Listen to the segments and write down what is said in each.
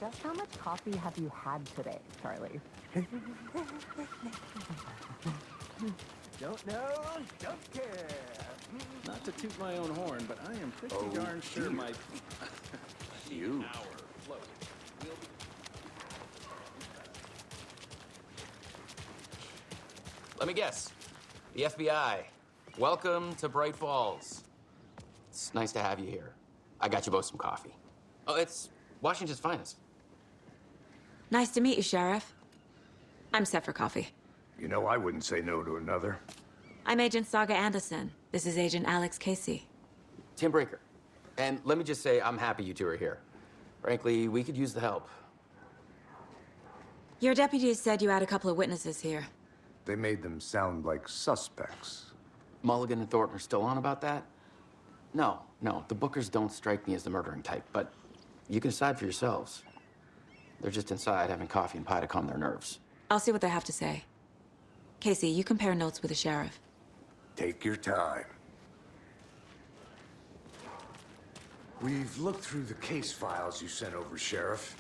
Just how much coffee have you had today, Charlie? Don't know, don't care. Not to toot my own horn, but I am pretty darn sure dear. my You. hour float will be. Let me guess. The FBI. Welcome to Bright Falls. It's nice to have you here. I got you both some coffee. Oh, it's Washington's finest. Nice to meet you, Sheriff. I'm set for coffee. You know, I wouldn't say no to another. I'm Agent Saga Anderson. This is Agent Alex Casey. Tim Breaker. And let me just say, I'm happy you two are here. Frankly, we could use the help. Your deputies said you had a couple of witnesses here. They made them sound like suspects. Mulligan and Thornton are still on about that? No, the Bookers don't strike me as the murdering type, but you can decide for yourselves. They're just inside having coffee and pie to calm their nerves. I'll see what they have to say. Casey, you compare notes with the sheriff. Take your time. We've looked through the case files you sent over, Sheriff.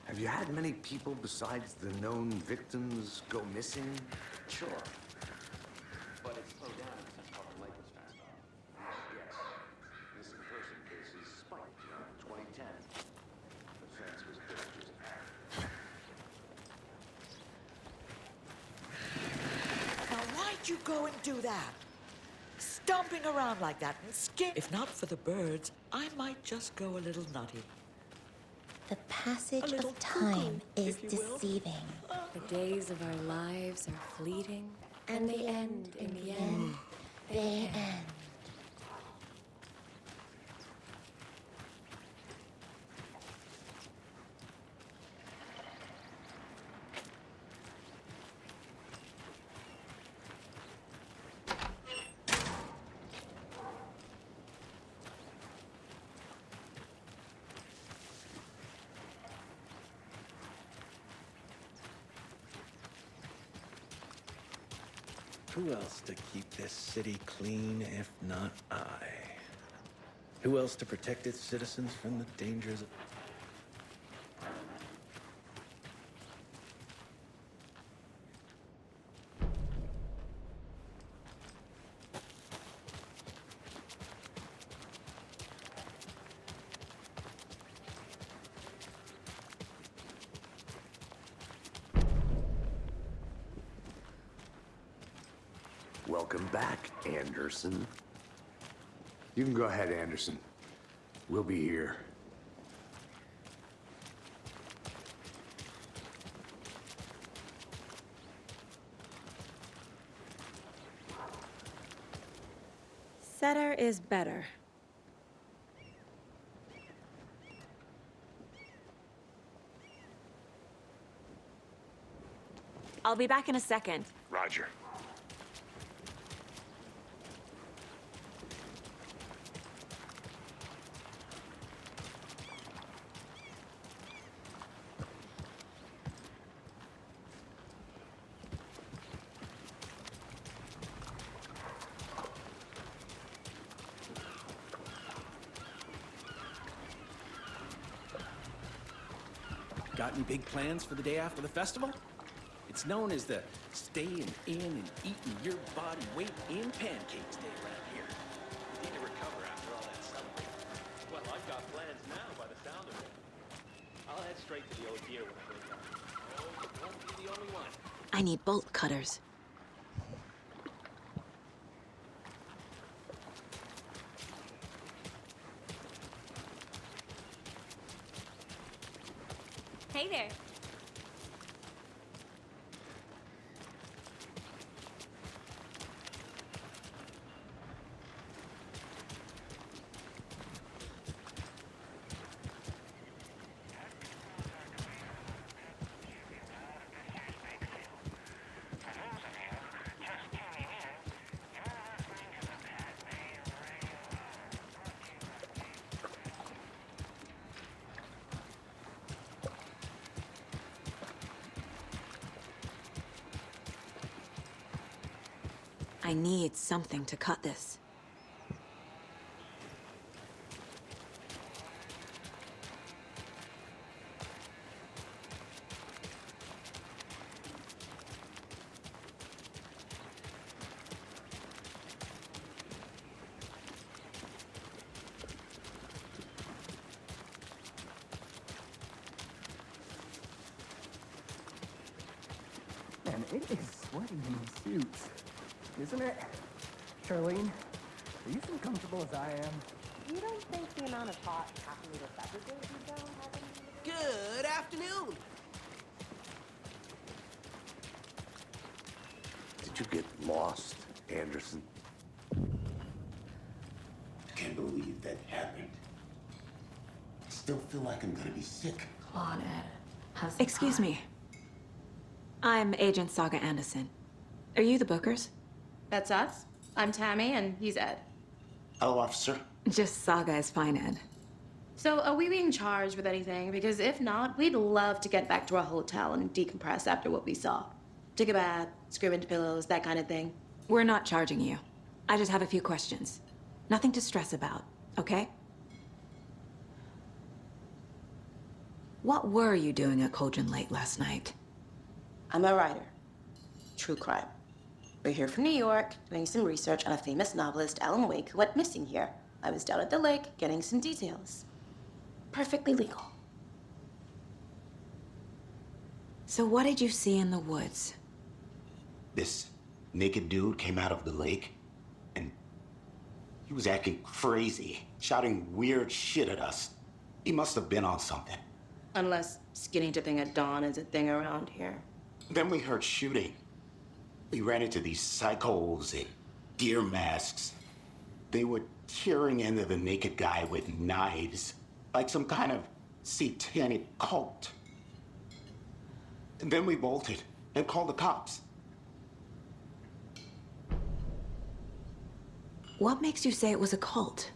Have you had many people besides the known victims go missing? Sure. But it's slowed down since public life was fast off. Yes. Missing person cases spiked in 2010. The fence was built just after. Now, why'd you go and do that? Stomping around like that and scaring. If not for the birds, I might just go a little nutty. The passage little of time cuckoo, is if you will. deceiving. The days of our lives are fleeting, and they end in the end. They end. Who else to keep this city clean if not I? Who else to protect its citizens from the dangers of... Welcome back, Anderson. You can go ahead, Anderson. We'll be here. Setter is better. I'll be back in a second. Roger. Got any big plans for the day after the festival? It's known as the staying in and eating your body weight in pancakes day around here. Need to recover after all that celebrating. Well, I've got plans now by the sound of it. I'll head straight to the old deer when I wake up. Oh, it won't be the only one. I need bolt cutters. Hey there. I need something to cut this. it is sweaty in these suits, isn't it? Charlene, are you as comfortable as I am? You don't think the amount of hot caffeinated beverages you don't have any... Good afternoon. Did you get lost, Anderson? Can't believe that happened. Still feel like I'm gonna be sick. Claude, excuse me. I'm Agent Saga Anderson. Are you the Bookers? That's us. I'm Tammy, and he's Ed. Hello, officer. Just Saga is fine, Ed. So, are we being charged with anything? Because if not, we'd love to get back to our hotel and decompress after what we saw. Take a bath, scream into pillows, that kind of thing. We're not charging you. I just have a few questions. Nothing to stress about, okay? What were you doing at Cauldron Lake last night? I'm a writer. True crime. We're here from New York, doing some research on a famous novelist, Alan Wake, who went missing here. I was down at the lake, getting some details. Perfectly legal. So what did you see in the woods? This naked dude came out of the lake, and he was acting crazy, shouting weird shit at us. He must have been on something. Unless skinny dipping at dawn is a thing around here. Then we heard shooting. We ran into these psychos in deer masks. They were tearing into the naked guy with knives, like some kind of satanic cult. And then we bolted and called the cops. What makes you say it was a cult?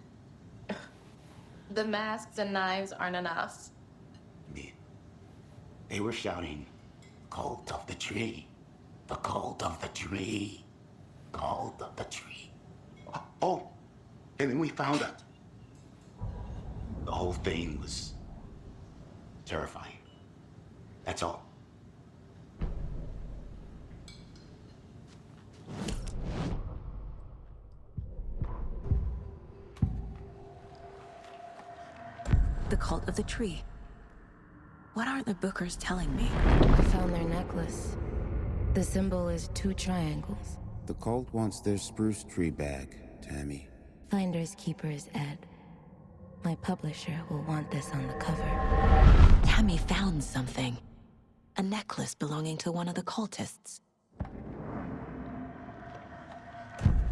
The masks and knives aren't enough. They were shouting, "Cult of the tree, the cult of the tree, cult of the tree." Oh, and then we found out. The whole thing was terrifying. That's all. The cult of the tree. What aren't the Bookers telling me? I found their necklace. The symbol is 2 triangles. The cult wants their spruce tree back, Tammy. Finders keepers, Ed. My publisher will want this on the cover. Tammy found something. A necklace belonging to one of the cultists.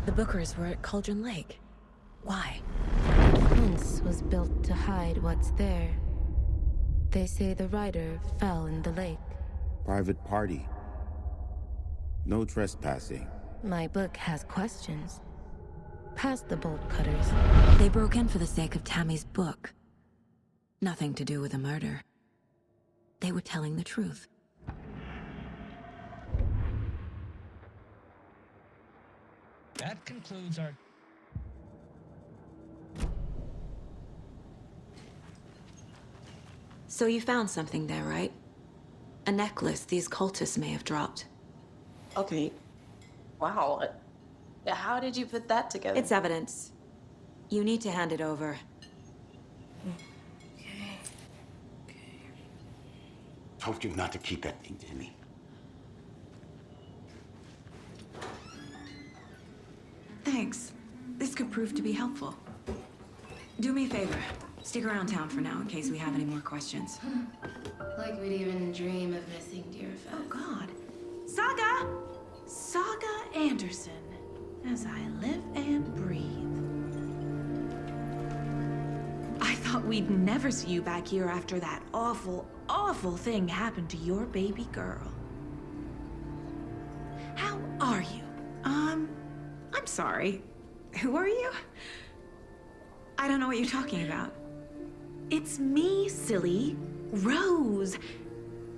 The Bookers were at Cauldron Lake. Why? The fence was built to hide what's there. They say the writer fell in the lake. Private party. No trespassing. My book has questions. Past the bolt cutters. They broke in for the sake of Tammy's book. Nothing to do with a murder. They were telling the truth. That concludes our... So you found something there, right? A necklace these cultists may have dropped. Okay. Wow. How did you put that together? It's evidence. You need to hand it over. Told you not to keep that thing, Tammy. Thanks. This could prove to be helpful. Do me a favor. Stick around town for now in case we have any more questions. Like we'd even dream of missing dear fest. Oh, God. Saga! Saga Anderson. As I live and breathe. I thought we'd never see you back here after that awful, awful thing happened to your baby girl. How are you? I'm sorry. Who are you? I don't know what you're talking about. It's me, silly. Rose.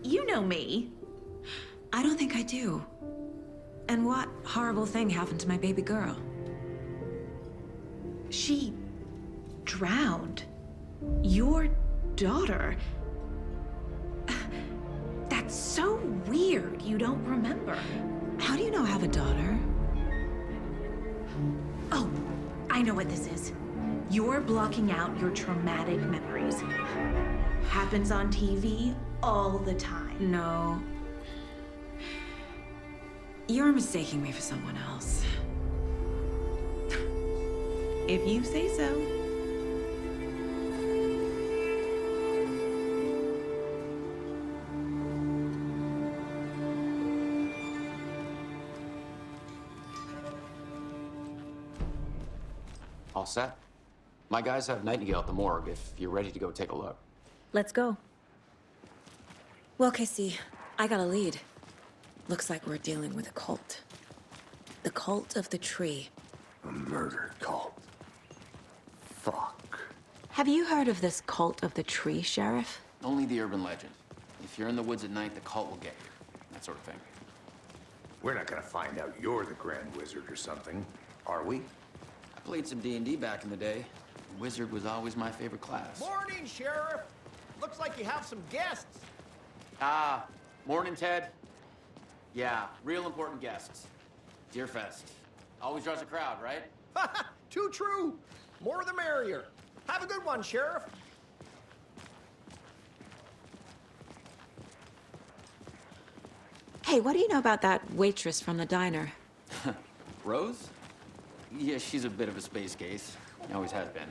You know me. I don't think I do. And what horrible thing happened to my baby girl? She drowned. Your daughter. That's so weird you don't remember. How do you know I have a daughter? Oh, I know what this is. You're blocking out your traumatic memories. Happens on TV all the time. No. You're mistaking me for someone else. If you say so. All set? My guys have Nightingale at the morgue if you're ready to go take a look. Let's go. Well, Casey, I got a lead. Looks like we're dealing with a cult. The cult of the tree. A murder cult. Fuck. Have you heard of this cult of the tree, Sheriff? Only the urban legend. If you're in the woods at night, the cult will get you. That sort of thing. We're not gonna find out you're the Grand Wizard or something, are we? I played some D&D back in the day. Wizard was always my favorite class. Morning, Sheriff. Looks like you have some guests. Ah, morning, Ted. Yeah, real important guests. Deerfest. Always draws a crowd, right? Too true. More the merrier. Have a good one, Sheriff. Hey, what do you know about that waitress from the diner? Rose? Yeah, she's a bit of a space case. Always has been.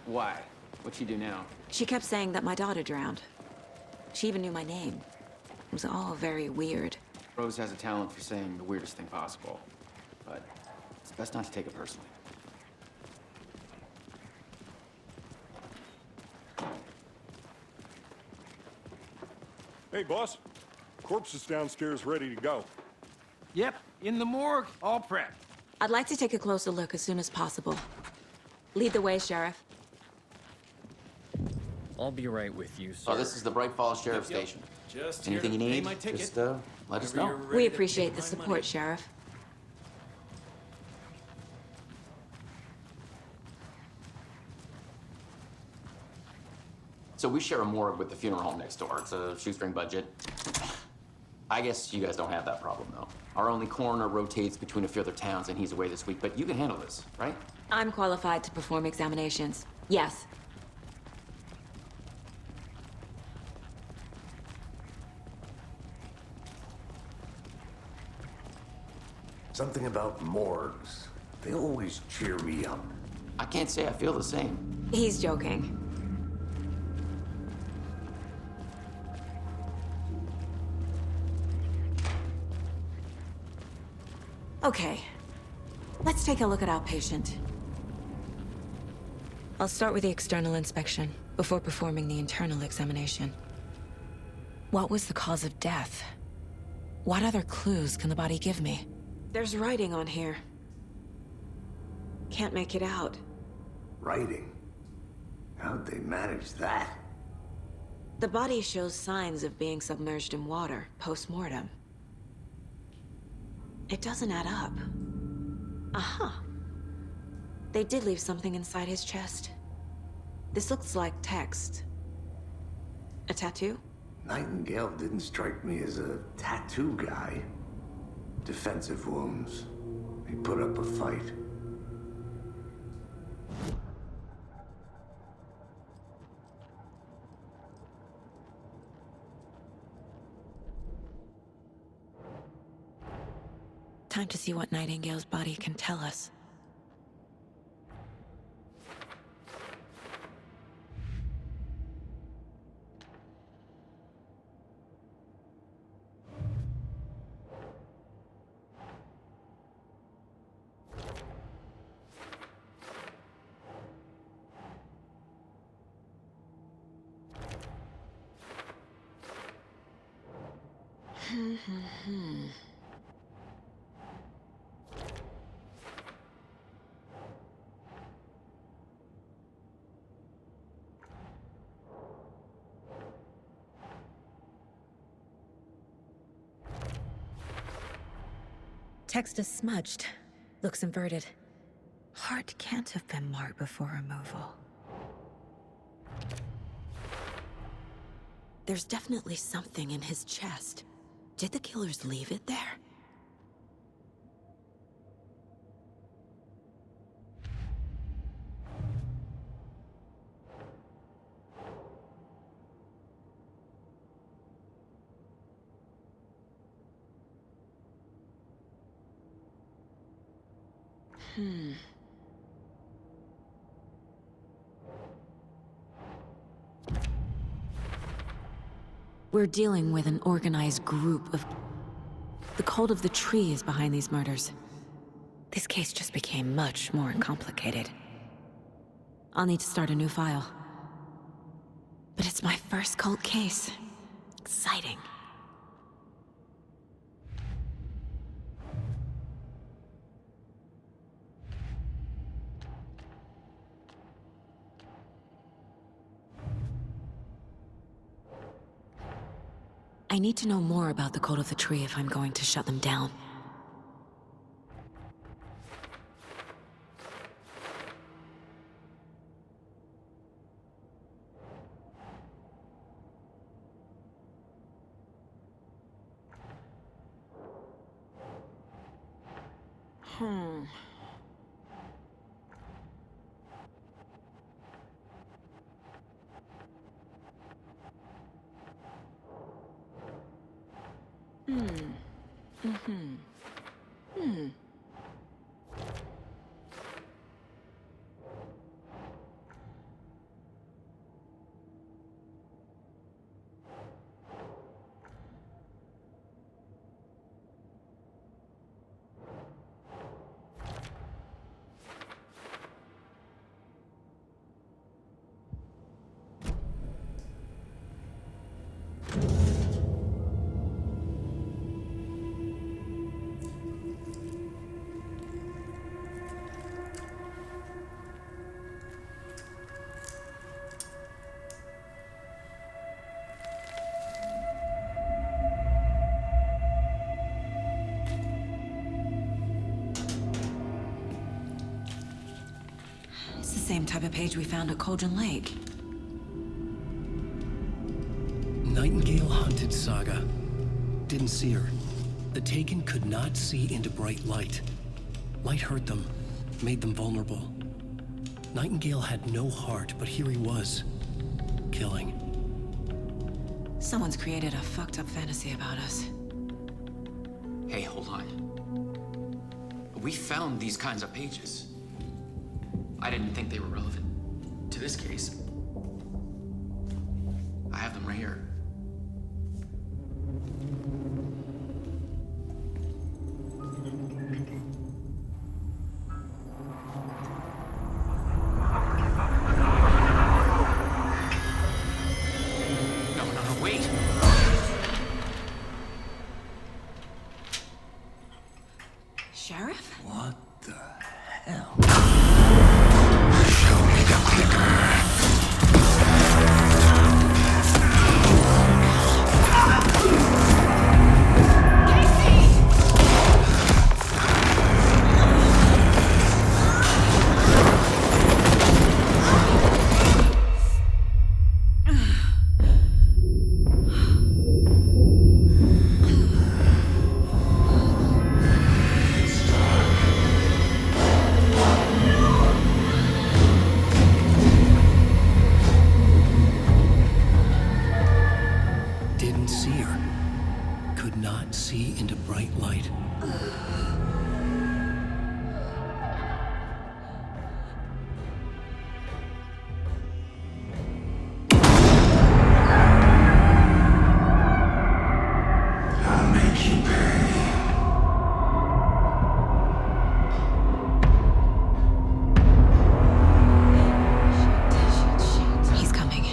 Why? What'd she do now? She kept saying that my daughter drowned. She even knew my name. It was all very weird. Rose has a talent for saying the weirdest thing possible. But it's best not to take it personally. Hey, boss. Corpse is downstairs ready to go. Yep, in the morgue, all prepped. I'd like to take a closer look as soon as possible. Lead the way, Sheriff. I'll be right with you, sir. Oh, this is the Bright Falls Sheriff Station. Just Anything you here to pay need, my ticket. just let us Whenever know. you're ready We to appreciate take the my support, money. Sheriff. So we share a morgue with the funeral home next door. It's a shoestring budget. I guess you guys don't have that problem, though. Our only coroner rotates between a few other towns, and he's away this week. But you can handle this, right? I'm qualified to perform examinations. Yes. Something about morgues. They always cheer me up. I can't say I feel the same. He's joking. Okay. Let's take a look at our patient. I'll start with the external inspection before performing the internal examination. What was the cause of death? What other clues can the body give me? There's writing on here. Can't make it out. Writing? How'd they manage that? The body shows signs of being submerged in water post-mortem. It doesn't add up. Aha. They did leave something inside his chest. This looks like text. A tattoo? Nightingale didn't strike me as a tattoo guy. Defensive wounds. He put up a fight. Time to see what Nightingale's body can tell us. Text is smudged. Looks inverted. Heart can't have been marked before removal. There's definitely something in his chest. Did the killers leave it there? We're dealing with an organized group of... The cult of the tree is behind these murders. This case just became much more complicated. I'll need to start a new file. But it's my first cult case. Exciting. I need to know more about the cult of the tree if I'm going to shut them down. It's the same type of page we found at Cauldron Lake. Nightingale hunted Saga. Didn't see her. The Taken could not see into bright light. Light hurt them, made them vulnerable. Nightingale had no heart, but here he was, killing. Someone's created a fucked up fantasy about us. Hey, hold on. We found these kinds of pages. I didn't think they were relevant to this case. I have them right here. No, wait. Sheriff? What the hell? Show me the clicker. Didn't see her. Could not see into bright light. I'll make you pay. He's coming.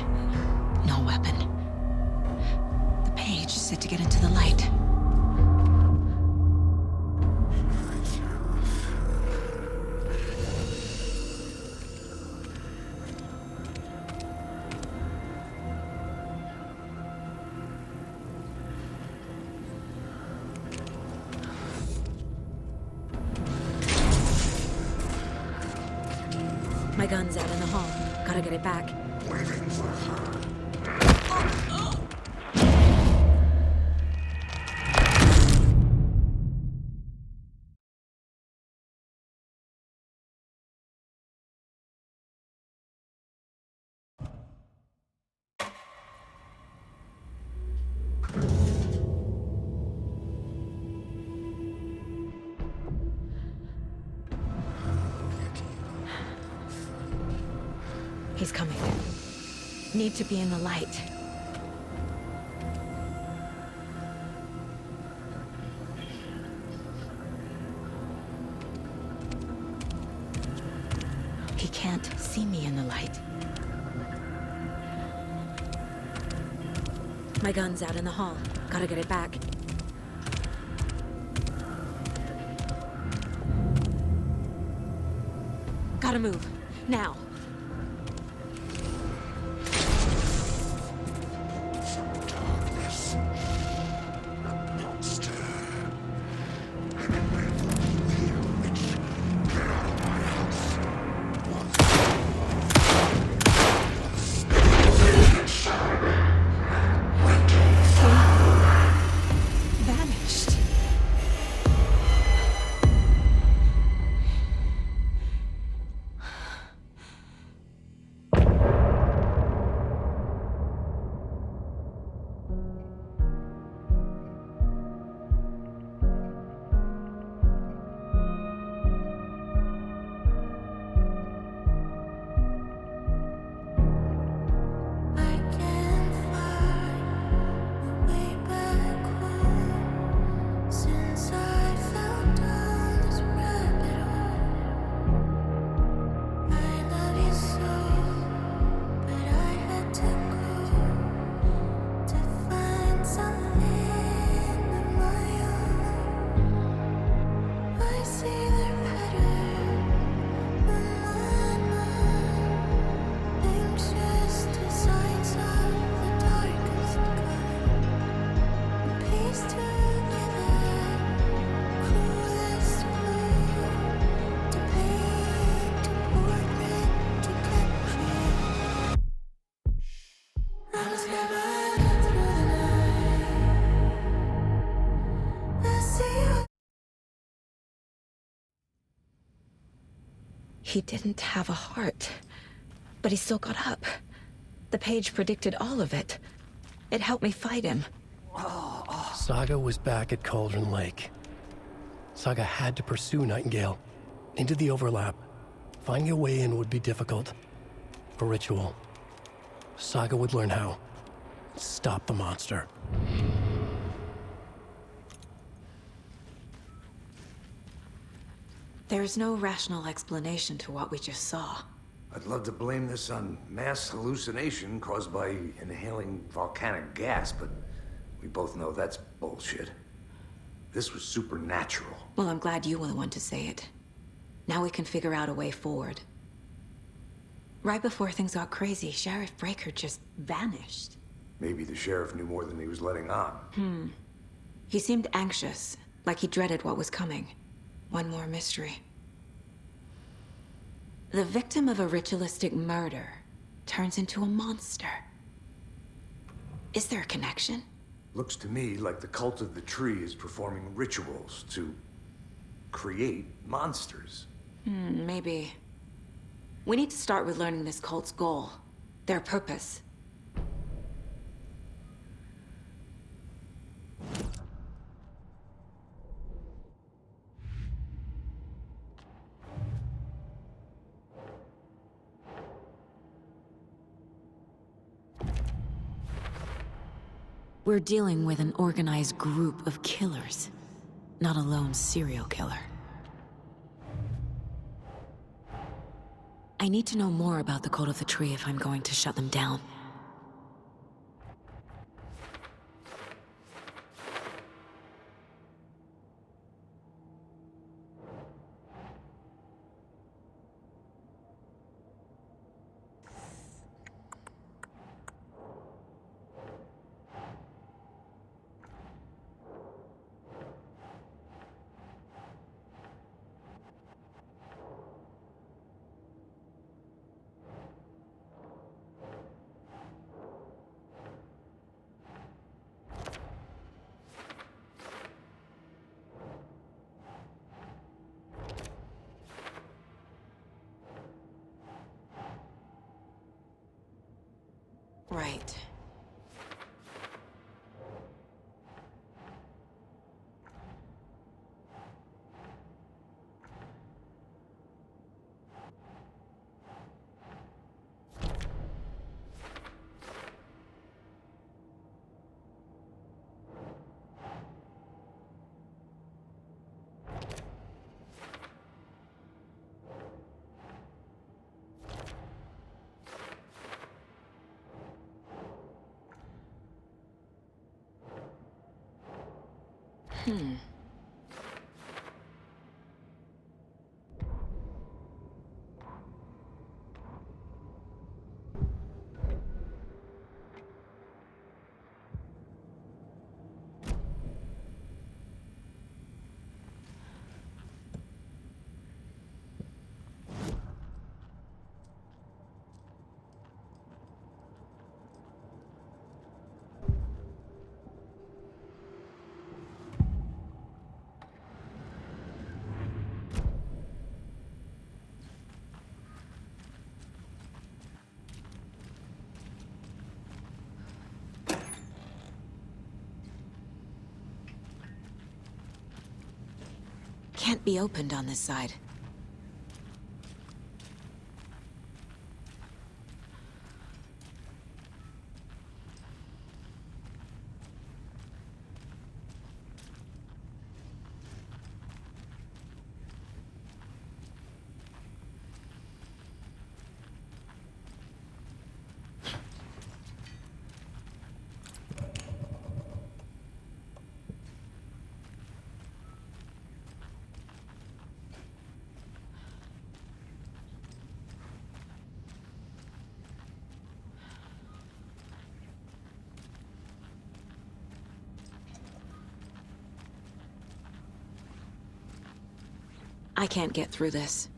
No weapon. The page set to get into the light. My gun's out in the hall. Gotta get it back. Waiting for her. He's coming. Need to be in the light. He can't see me in the light. My gun's out in the hall. Gotta get it back. Gotta move. Now. Vanished. Since I fell down this rabbit hole, I love you so, but I had to go to find something of my own. I see their pattern in my mind, anxious designs of the darkest kind, piece together. Clueless clue to paint a portrait to capture. I was never through the night. I see you. He didn't have a heart, but he still got up. The page predicted all of it. It helped me fight him. Saga was back at Cauldron Lake. Saga had to pursue Nightingale into the overlap. Finding a way in would be difficult. A ritual. Saga would learn how. Stop the monster. There's no rational explanation to what we just saw. I'd love to blame this on mass hallucination caused by inhaling volcanic gas, but we both know that's bullshit. This was supernatural. Well, I'm glad you were the one to say it. Now we can figure out a way forward. Right before things got crazy, Sheriff Breaker just vanished. Maybe the sheriff knew more than he was letting on. He seemed anxious, like he dreaded what was coming. One more mystery. The victim of a ritualistic murder turns into a monster. Is there a connection? Looks to me like the cult of the tree is performing rituals to create monsters. Maybe. We need to start with learning this cult's goal, their purpose. We're dealing with an organized group of killers, not a lone serial killer. I need to know more about the Cult of the Tree if I'm going to shut them down. Right. Can't be opened on this side. I can't get through this.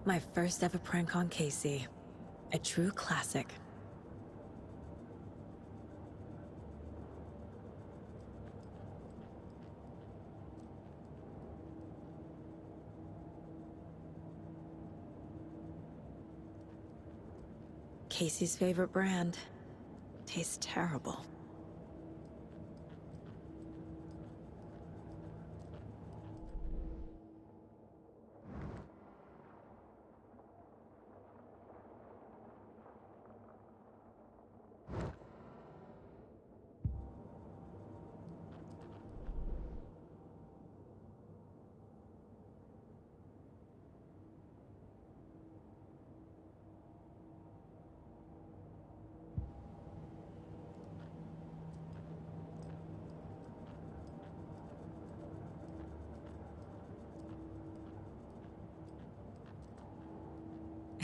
My first ever prank on Casey. A true classic. Casey's favorite brand. Tastes terrible.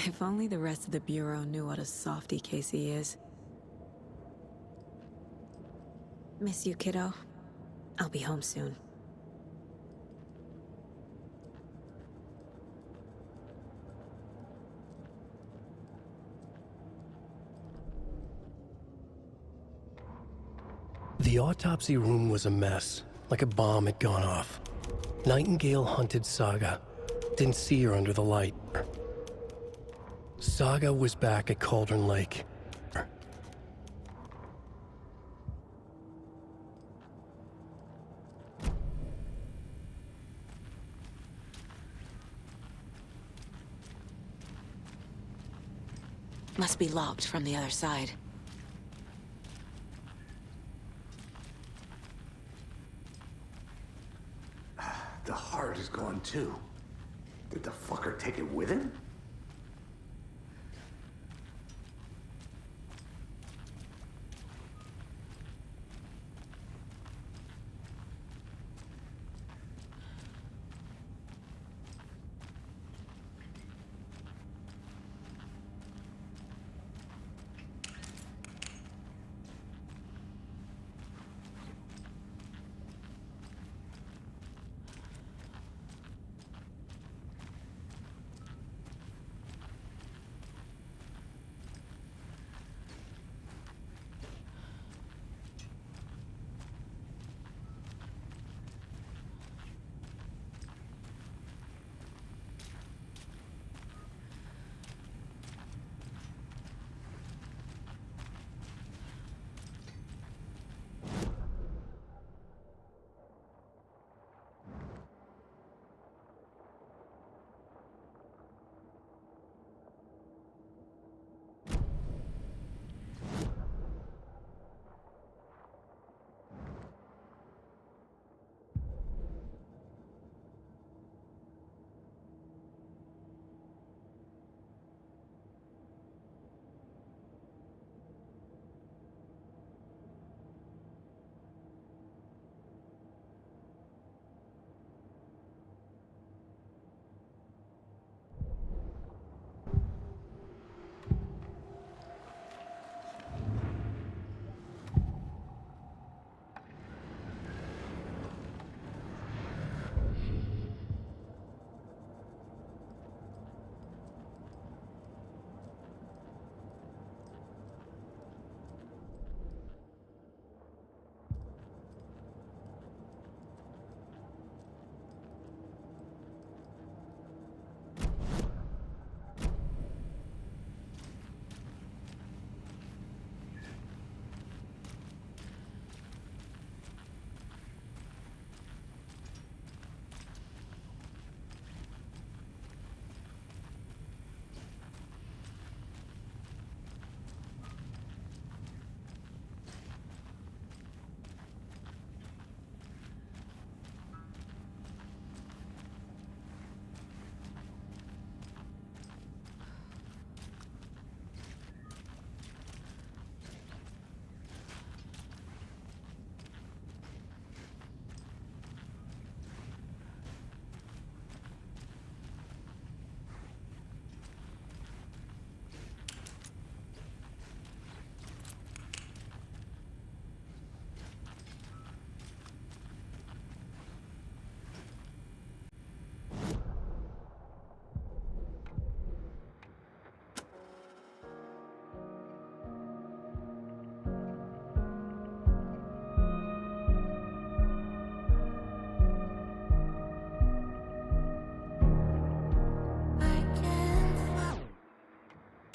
If only the rest of the Bureau knew what a softie Casey is. Miss you, kiddo. I'll be home soon. The autopsy room was a mess, like a bomb had gone off. Nightingale hunted Saga. Didn't see her under the light. Saga was back at Cauldron Lake. Must be locked from the other side. The heart is gone too. Did the fucker take it with him?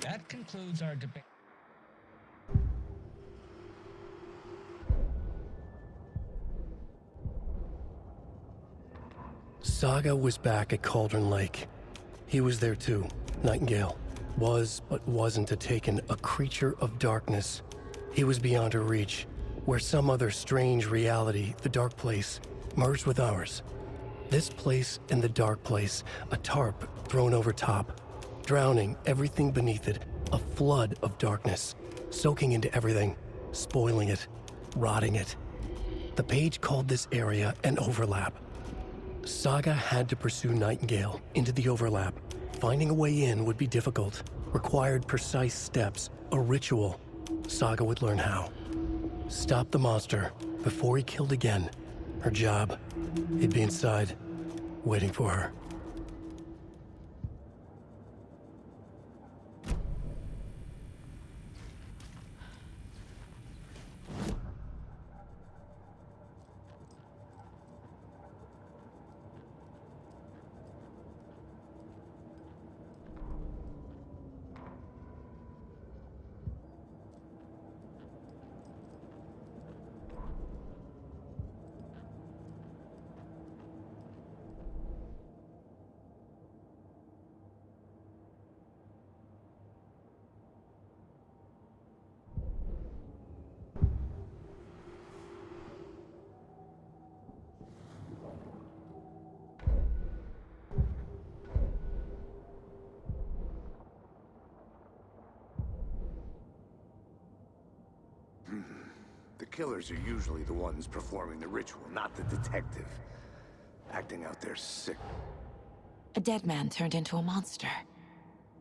That concludes our debate. Saga was back at Cauldron Lake. He was there too. Nightingale was, but wasn't a Taken, a creature of darkness. He was beyond her reach, where some other strange reality, the dark place, merged with ours. This place and the dark place, a tarp thrown over top, drowning everything beneath it, a flood of darkness, soaking into everything, spoiling it, rotting it. The page called this area an overlap. Saga had to pursue Nightingale into the overlap. Finding a way in would be difficult, required precise steps, a ritual. Saga would learn how. Stop the monster before he killed again. Her job, he'd be inside, waiting for her. The killers are usually the ones performing the ritual, not the detective. Acting out their sick. A dead man turned into a monster.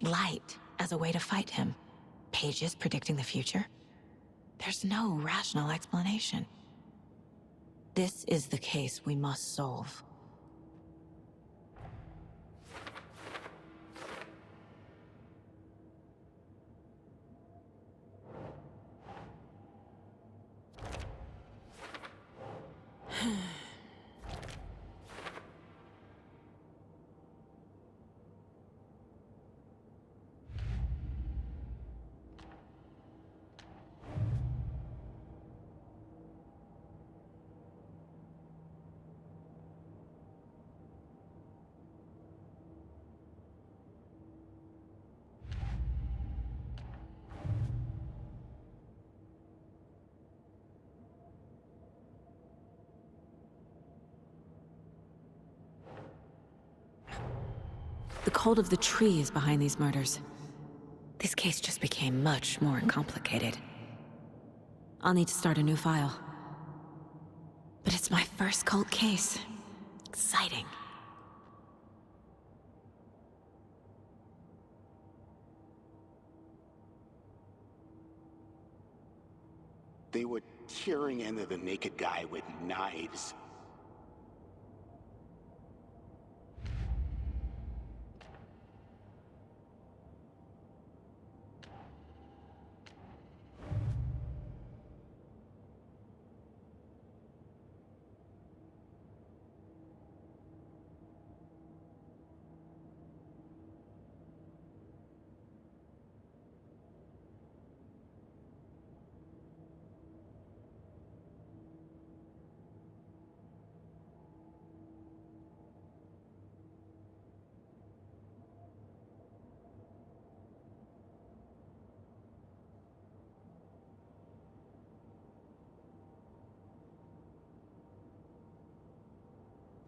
Light as a way to fight him. Pages predicting the future. There's no rational explanation. This is the case we must solve. The cult of the tree is behind these murders. This case just became much more complicated. I'll need to start a new file. But it's my first cult case. Exciting. They were tearing into the naked guy with knives.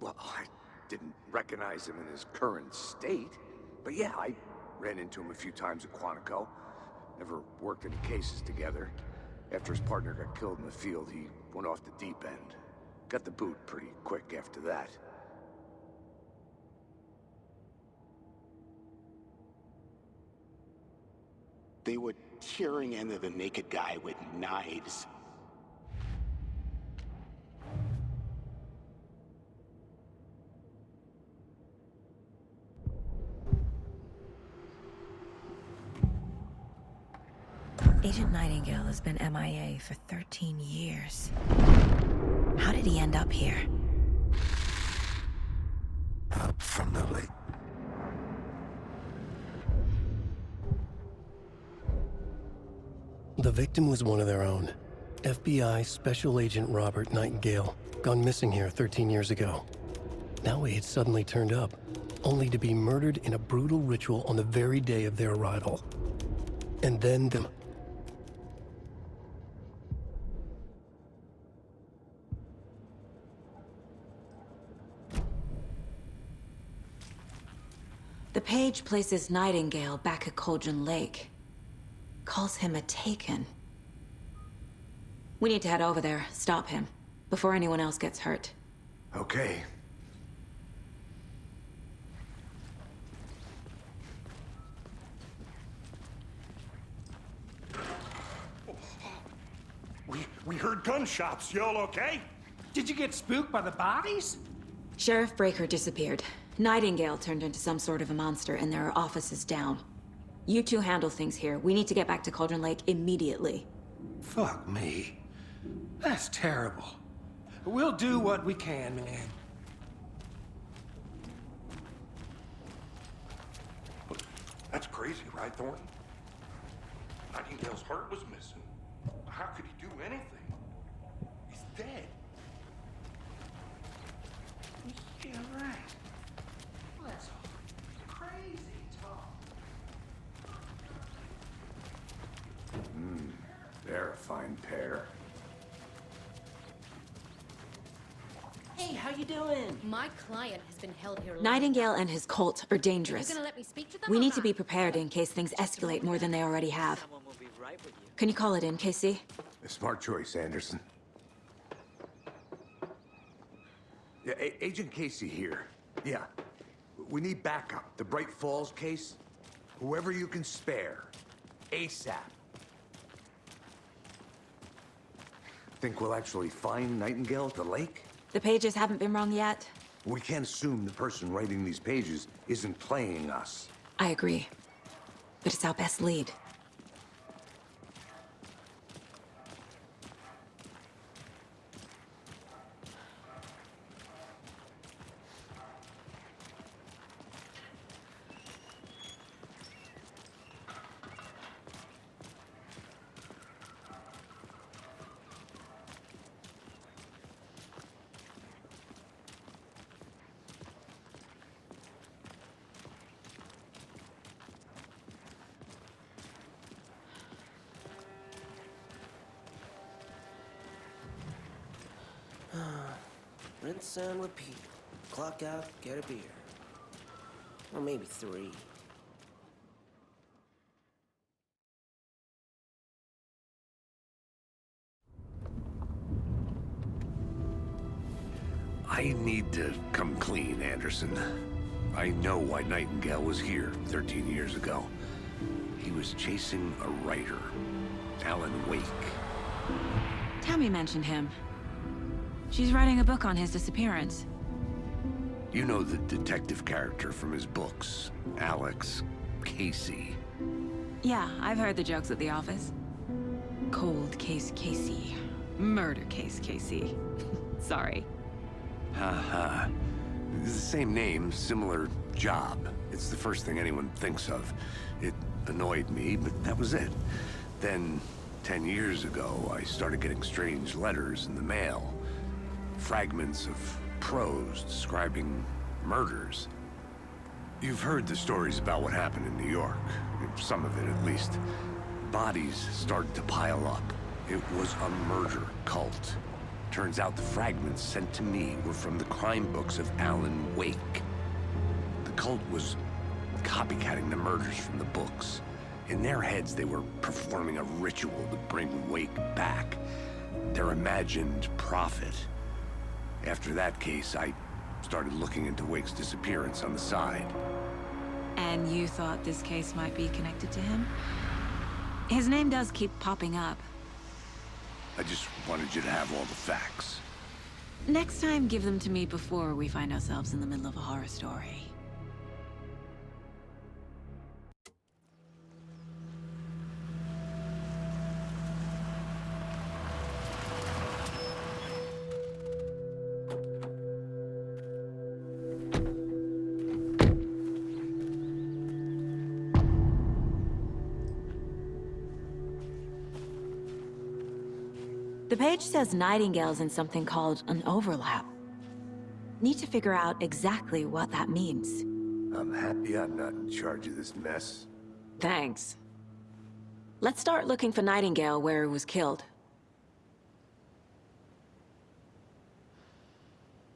Well, I didn't recognize him in his current state. But yeah, I ran into him a few times at Quantico. Never worked any cases together. After his partner got killed in the field, he went off the deep end. Got the boot pretty quick after that. They were tearing into the naked guy with knives. Agent Nightingale has been MIA for 13 years. How did he end up here? Up from the lake. The victim was one of their own. FBI Special Agent Robert Nightingale, gone missing here 13 years ago. Now he had suddenly turned up, only to be murdered in a brutal ritual on the very day of their arrival. And then the... The page places Nightingale back at Cauldron Lake. Calls him a Taken. We need to head over there, stop him, before anyone else gets hurt. Okay. We heard gunshots. Y'all okay? Did you get spooked by the bodies? Sheriff Breaker disappeared. Nightingale turned into some sort of a monster, and there are offices down. You two handle things here. We need to get back to Cauldron Lake immediately. Fuck me. That's terrible. We'll do what we can, man. That's crazy, right, Thornton? Nightingale's heart was missing. How could he do anything? He's dead. Yeah, right. Well, that's crazy talk. They're a fine pair. Hey, how you doing? My client has been held here long Nightingale enough. and his cult are dangerous. You gonna let me speak to them We or need to not? be prepared in case things escalate more than they already have. Someone will be right with you. Can you call it in, Casey? A smart choice, Anderson. Yeah, Agent Casey here. Yeah. We need backup. The Bright Falls case. Whoever you can spare. ASAP. Think we'll actually find Nightingale at the lake? The pages haven't been wrong yet. We can't assume the person writing these pages isn't playing us. I agree. But it's our best lead. Rinse and repeat. Clock out, get a beer. Or maybe 3. I need to come clean, Anderson. I know why Nightingale was here 13 years ago. He was chasing a writer, Alan Wake. Tammy mentioned him. She's writing a book on his disappearance. You know the detective character from his books, Alex Casey. Yeah, I've heard the jokes at the office. Cold case Casey. Murder case Casey. Sorry. Ha. It's the same name, similar job. It's the first thing anyone thinks of. It annoyed me, but that was it. Then, 10 years ago, I started getting strange letters in the mail. Fragments of prose describing murders. You've heard the stories about what happened in New York. Some of it, at least. Bodies started to pile up. It was a murder cult. Turns out the fragments sent to me were from the crime books of Alan Wake. The cult was copycatting the murders from the books. In their heads, they were performing a ritual to bring Wake back. Their imagined prophet. After that case, I started looking into Wake's disappearance on the side. And you thought this case might be connected to him? His name does keep popping up. I just wanted you to have all the facts. Next time, give them to me before we find ourselves in the middle of a horror story. The page says Nightingale's in something called an overlap. Need to figure out exactly what that means. I'm happy I'm not in charge of this mess. Thanks. Let's start looking for Nightingale where he was killed.